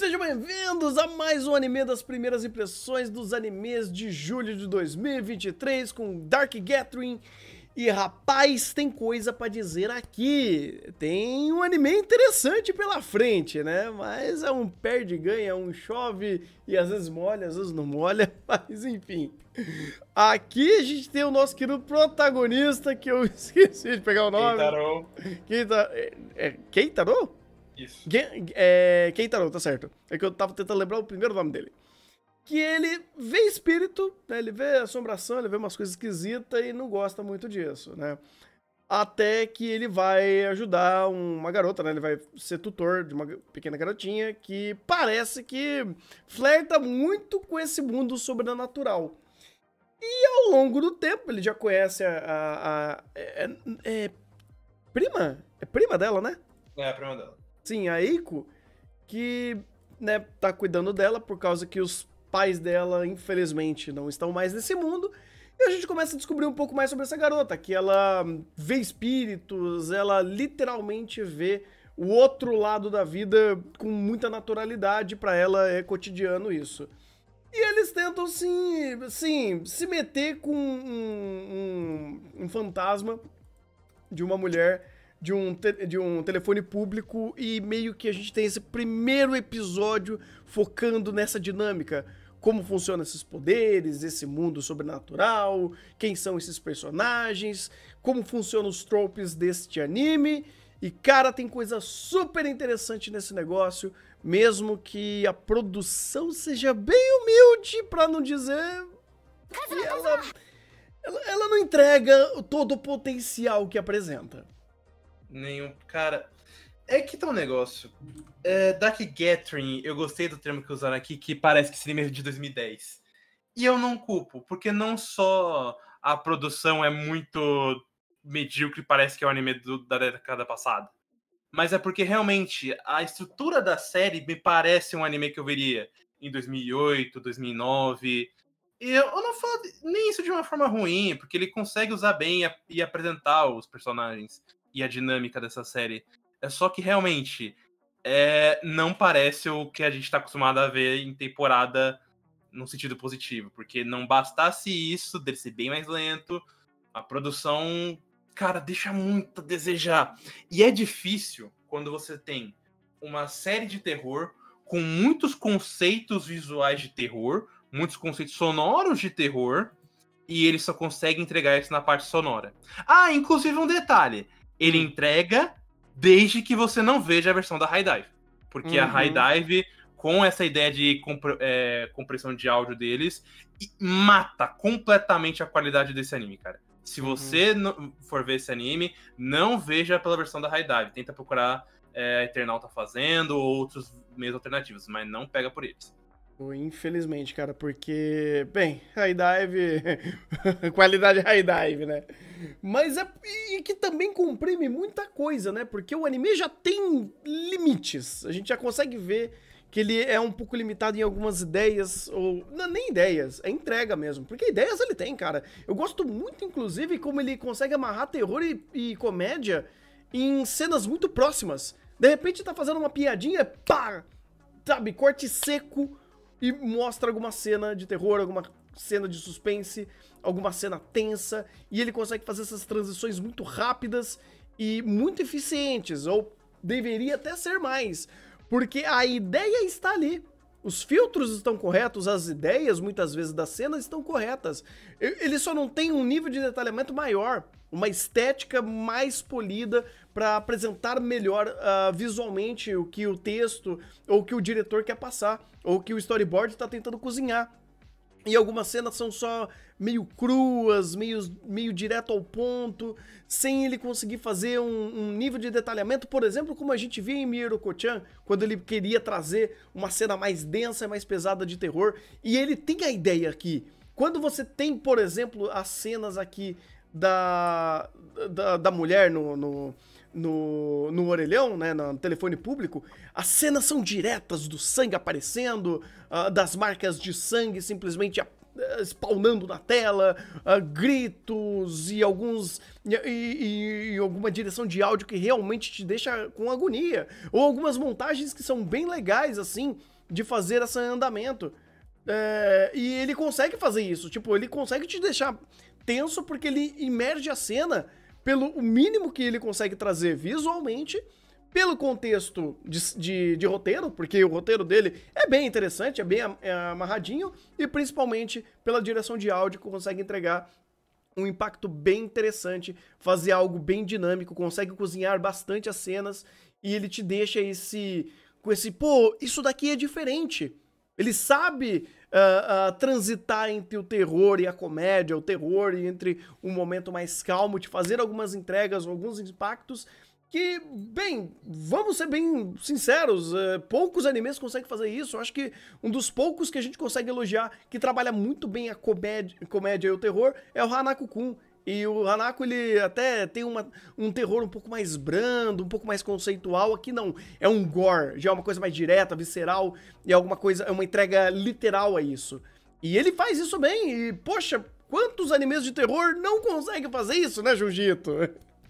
Sejam bem-vindos a mais um anime das primeiras impressões dos animes de julho de 2023 com Dark Gathering. E rapaz, tem coisa pra dizer aqui. Tem um anime interessante pela frente, né? Mas é um perde-ganha, um chove e às vezes molha, às vezes não molha, mas enfim. Aqui a gente tem o nosso querido protagonista, que eu esqueci de pegar o nome. Keitaro? Isso. Keitaro, tá certo. É que eu tava tentando lembrar o primeiro nome dele. Que ele vê espírito, né? Ele vê assombração, ele vê umas coisas esquisitas e não gosta muito disso, né? Até que ele vai ajudar uma garota, né? Ele vai ser tutor de uma pequena garotinha que parece que flerta muito com esse mundo sobrenatural. E ao longo do tempo, ele já conhece prima? É prima dela, né? É a prima dela. Sim, a Eiko, que, né, tá cuidando dela por causa que os pais dela, infelizmente, não estão mais nesse mundo. E a gente começa a descobrir um pouco mais sobre essa garota, que ela vê espíritos, ela literalmente vê o outro lado da vida com muita naturalidade. Pra ela é cotidiano isso. E eles tentam, sim, se meter com um fantasma de uma mulher de um telefone público, e meio que a gente tem esse primeiro episódio focando nessa dinâmica. Como funcionam esses poderes, esse mundo sobrenatural, quem são esses personagens, como funcionam os tropes deste anime. E, cara, tem coisa super interessante nesse negócio, mesmo que a produção seja bem humilde, pra não dizer que ela não entrega todo o potencial que apresenta. Nenhum. Cara, é que tá um negócio. Dark Gathering, eu gostei do termo que usaram aqui, que parece que esse anime é de 2010. E eu não culpo, porque não só a produção é muito medíocre, parece que é o anime da década passada, mas é porque realmente a estrutura da série me parece um anime que eu veria em 2008, 2009. E eu não falo nem isso de uma forma ruim, porque ele consegue usar bem e apresentar os personagens e a dinâmica dessa série. É só que realmente não parece o que a gente está acostumado a ver em temporada no sentido positivo, porque não bastasse isso, dele ser bem mais lento, a produção, cara, deixa muito a desejar. E é difícil quando você tem uma série de terror com muitos conceitos visuais de terror, muitos conceitos sonoros de terror, e ele só consegue entregar isso na parte sonora. Ah, inclusive um detalhe. Ele entrega desde que você não veja a versão da High Dive. Porque a High Dive, com essa ideia de compressão de áudio deles, mata completamente a qualidade desse anime, cara. Se você for ver esse anime, não veja pela versão da High Dive. Tenta procurar a Eternal tá fazendo, ou outros meios alternativos, mas não pega por eles. Infelizmente, cara, porque, bem, High Dive, qualidade High Dive, né? Mas e que também comprime muita coisa, né? Porque o anime já tem limites. A gente já consegue ver que ele é um pouco limitado em algumas ideias, ou não, nem ideias, é entrega mesmo. Porque ideias ele tem, cara. Eu gosto muito, inclusive, como ele consegue amarrar terror e comédia em cenas muito próximas. De repente tá fazendo uma piadinha, pá! Sabe, corte seco, e mostra alguma cena de terror, alguma cena de suspense, alguma cena tensa, e ele consegue fazer essas transições muito rápidas e muito eficientes, ou deveria até ser mais, porque a ideia está ali. Os filtros estão corretos, as ideias, muitas vezes, das cenas estão corretas. Ele só não tem um nível de detalhamento maior, uma estética mais polida para apresentar melhor visualmente o que o texto ou o que o diretor quer passar, ou o que o storyboard está tentando cozinhar. E algumas cenas são só meio cruas, meio direto ao ponto, sem ele conseguir fazer um nível de detalhamento, por exemplo, como a gente via em Miero-ko-chan, quando ele queria trazer uma cena mais densa e mais pesada de terror. E ele tem a ideia aqui. Quando você tem, por exemplo, as cenas aqui da mulher no orelhão, né, no telefone público, as cenas são diretas do sangue aparecendo, das marcas de sangue simplesmente spawnando na tela, gritos e e alguma direção de áudio que realmente te deixa com agonia. Ou algumas montagens que são bem legais, assim, de fazer esse andamento. E ele consegue fazer isso, tipo, ele consegue te deixar tenso porque ele imerge a cena pelo mínimo que ele consegue trazer visualmente, pelo contexto de roteiro, porque o roteiro dele é bem interessante, é bem amarradinho, e principalmente pela direção de áudio que consegue entregar um impacto bem interessante, fazer algo bem dinâmico, consegue cozinhar bastante as cenas, e ele te deixa com esse, pô, isso daqui é diferente. Ele sabe transitar entre o terror e a comédia, o terror e entre um momento mais calmo, de fazer algumas entregas, alguns impactos que, bem, vamos ser bem sinceros, poucos animes conseguem fazer isso. Eu acho que um dos poucos que a gente consegue elogiar, que trabalha muito bem a comédia e o terror, é o Hanako-kun. E o Hanako, ele até tem um terror um pouco mais brando, um pouco mais conceitual. Aqui não, é um gore, já é uma coisa mais direta, visceral, e é uma entrega literal a isso. E ele faz isso bem, e poxa, quantos animes de terror não conseguem fazer isso, né, Jujito?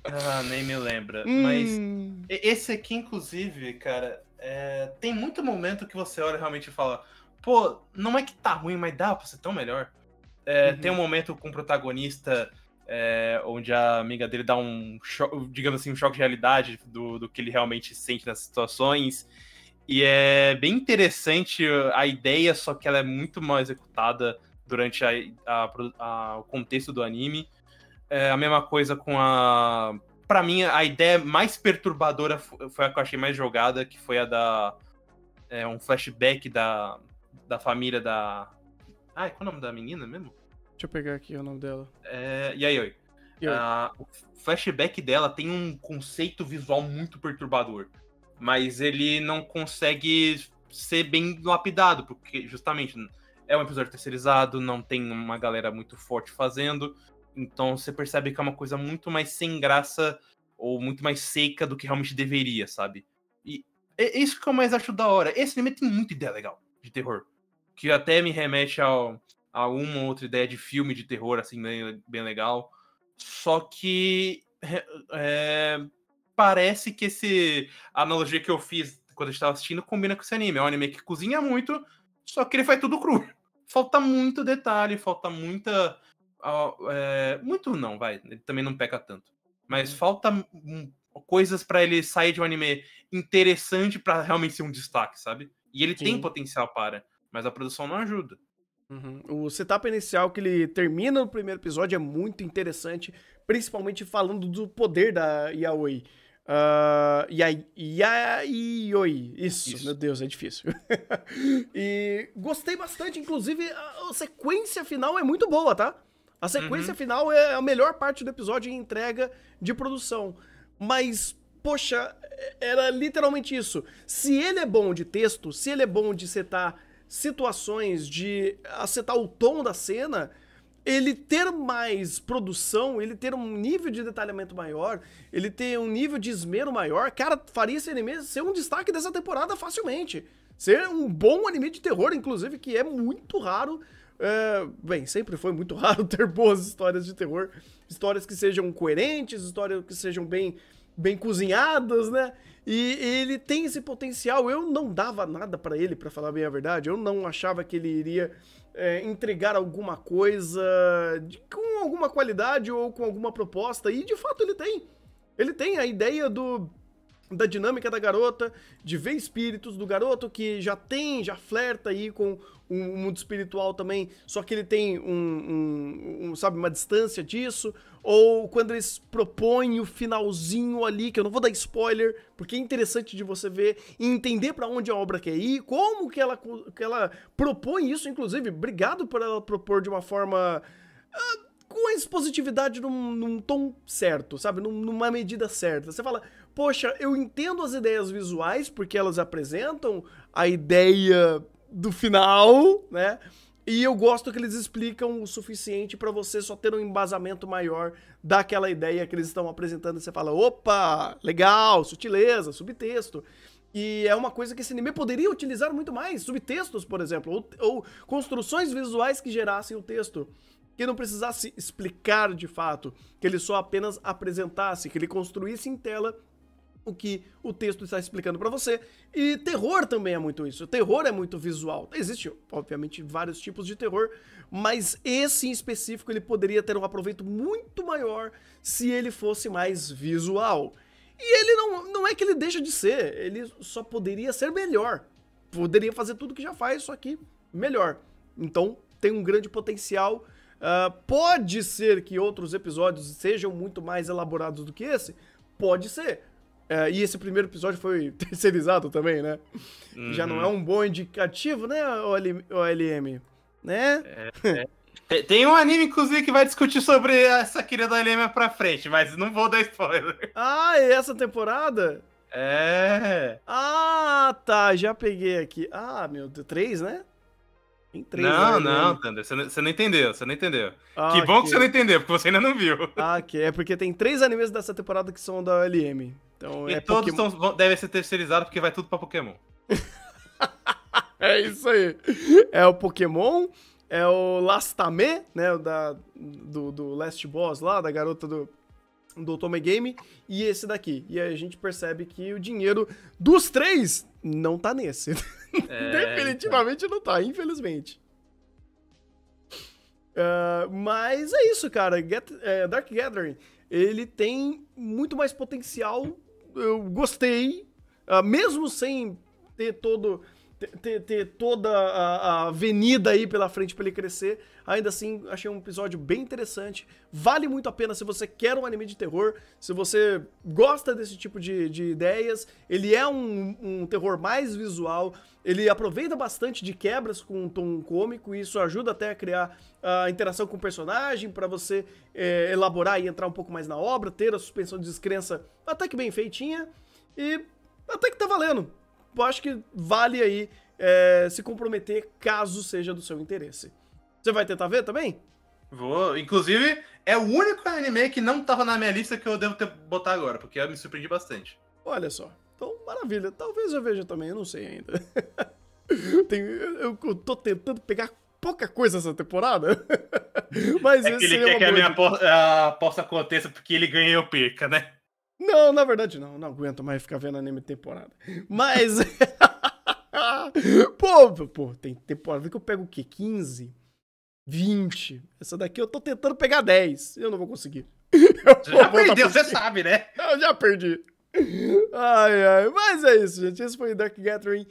Ah, nem me lembra. Mas esse aqui, inclusive, cara, tem muito momento que você olha realmente e fala, pô, não é que tá ruim, mas dá pra ser tão melhor. Tem um momento com o protagonista onde a amiga dele dá digamos assim, um choque de realidade do que ele realmente sente nessas situações. E é bem interessante a ideia, só que ela é muito mal executada durante o contexto do anime. A mesma coisa com pra mim, a ideia mais perturbadora foi a que eu achei mais jogada, que foi a um flashback da família da... Ai, qual é o nome da menina mesmo? Deixa eu pegar aqui o nome dela. Yayoi. O flashback dela tem um conceito visual muito perturbador, mas ele não consegue ser bem lapidado, porque justamente é um episódio terceirizado, não tem uma galera muito forte fazendo, então você percebe que é uma coisa muito mais sem graça ou muito mais seca do que realmente deveria, sabe? E é isso que eu mais acho da hora. Esse anime tem muita ideia legal de terror, que até me remete a uma ou outra ideia de filme de terror, assim, bem legal. Só que parece que a analogia que eu fiz quando eu estava assistindo combina com esse anime. É um anime que cozinha muito, só que ele faz tudo cru. Falta muito detalhe, falta muita... muito não, vai. Ele também não peca tanto. Mas falta coisas pra ele sair de um anime interessante pra realmente ser um destaque, sabe? E ele tem potencial mas a produção não ajuda. O setup inicial que ele termina no primeiro episódio é muito interessante, principalmente falando do poder da Yaoi. Yayoi. Isso, meu Deus, é difícil. E gostei bastante, inclusive a sequência final é muito boa, tá? A sequência final é a melhor parte do episódio em entrega de produção. Mas, poxa, era literalmente isso. Se ele é bom de texto, se ele é bom de setar situações, de acertar o tom da cena, ele ter mais produção, ele ter um nível de detalhamento maior, ele ter um nível de esmero maior, cara, faria esse anime ser um destaque dessa temporada facilmente. Ser um bom anime de terror, inclusive, que é muito raro. Bem, sempre foi muito raro ter boas histórias de terror. Histórias que sejam coerentes, histórias que sejam bem cozinhadas, né? E ele tem esse potencial. Eu não dava nada pra ele, pra falar bem a verdade. Eu não achava que ele iria entregar alguma coisa com alguma qualidade ou com alguma proposta. E de fato ele tem. Ele tem a ideia da dinâmica da garota, de ver espíritos, do garoto que já flerta aí com o mundo espiritual também, só que ele tem sabe, uma distância disso, ou quando eles propõem o finalzinho ali, que eu não vou dar spoiler, porque é interessante de você ver e entender pra onde a obra quer ir, como que ela propõe isso, inclusive, obrigado por ela propor de uma forma... com a expositividade num tom certo, sabe? Numa medida certa. Você fala, poxa, eu entendo as ideias visuais, porque elas apresentam a ideia do final, né? E eu gosto que eles explicam o suficiente pra você só ter um embasamento maior daquela ideia que eles estão apresentando. E você fala, opa, legal, sutileza, subtexto. E é uma coisa que esse anime poderia utilizar muito mais, subtextos, por exemplo, ou construções visuais que gerassem o texto, que não precisasse explicar de fato, que ele só apenas apresentasse, que ele construísse em tela o que o texto está explicando pra você. E terror também é muito isso. Terror é muito visual. Existe, obviamente, vários tipos de terror, mas esse em específico ele poderia ter um aproveito muito maior se ele fosse mais visual. E ele não é que ele deixa de ser, ele só poderia ser melhor. Poderia fazer tudo que já faz, só que melhor. Então tem um grande potencial. Pode ser que outros episódios sejam muito mais elaborados do que esse? Pode ser. E esse primeiro episódio foi terceirizado também, né? Uhum. Já não é um bom indicativo, né, OLM? Né? Tem um anime, inclusive, que vai discutir sobre essa querida Alema pra frente, mas não vou dar spoiler. Ah, é essa temporada? É. Ah, tá, já peguei aqui. Ah, meu Deus, 3, né? Tem 3, Não, Thunder, você não entendeu, você não entendeu. Ah, que bom ok. que você não entendeu, porque você ainda não viu. Ah, ok. É porque tem 3 animes dessa temporada que são da OLM. Então E é todos Pokémon. devem ser terceirizados, porque vai tudo pra Pokémon. É isso aí. É o Pokémon, é o Lastame, né? Do Last Boss lá, da garota do Otome Game, e esse daqui. E aí a gente percebe que o dinheiro dos 3 não tá nesse. Definitivamente não tá, infelizmente. Mas é isso, cara. Dark Gathering, ele tem muito mais potencial. Eu gostei, mesmo sem ter toda a avenida aí pela frente pra ele crescer. Ainda assim, achei um episódio bem interessante. Vale muito a pena se você quer um anime de terror, se você gosta desse tipo de ideias. Ele é um terror mais visual, ele aproveita bastante de quebras com um tom cômico, e isso ajuda até a criar a interação com o personagem, pra você elaborar e entrar um pouco mais na obra, ter a suspensão de descrença até que bem feitinha, e até que tá valendo. Eu acho que vale aí se comprometer caso seja do seu interesse. Você vai tentar ver também? Vou. Inclusive, é o único anime que não tava na minha lista que eu devo botar agora, porque eu me surpreendi bastante. Olha só. Então, maravilha. Talvez eu veja também, eu não sei ainda. Eu tô tentando pegar pouca coisa essa temporada. Mas É que ele quer que a minha aposta aconteça porque ele ganha e eu perca, né? Não, na verdade não aguento mais ficar vendo anime de temporada. Mas... Pô, tem temporada que eu pego o quê? 15? 20? Essa daqui eu tô tentando pegar 10. Eu não vou conseguir. Você já perdeu, você sabe, né? Eu já perdi. Mas é isso, gente. Esse foi o Dark Gathering.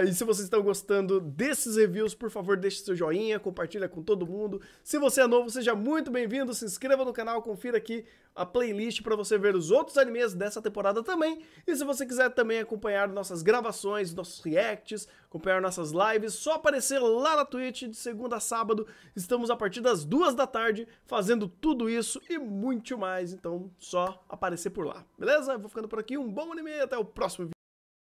E se vocês estão gostando desses reviews, por favor, deixe seu joinha, compartilha com todo mundo. Se você é novo, seja muito bem-vindo. Se inscreva no canal, confira aqui a playlist para você ver os outros animes dessa temporada também. E se você quiser também acompanhar nossas gravações, nossos reacts, acompanhar nossas lives, só aparecer lá na Twitch de segunda a sábado. Estamos a partir das 2 da tarde fazendo tudo isso e muito mais. Então, só aparecer por lá, beleza? Vou ficando por aqui. Um bom anime e até o próximo vídeo.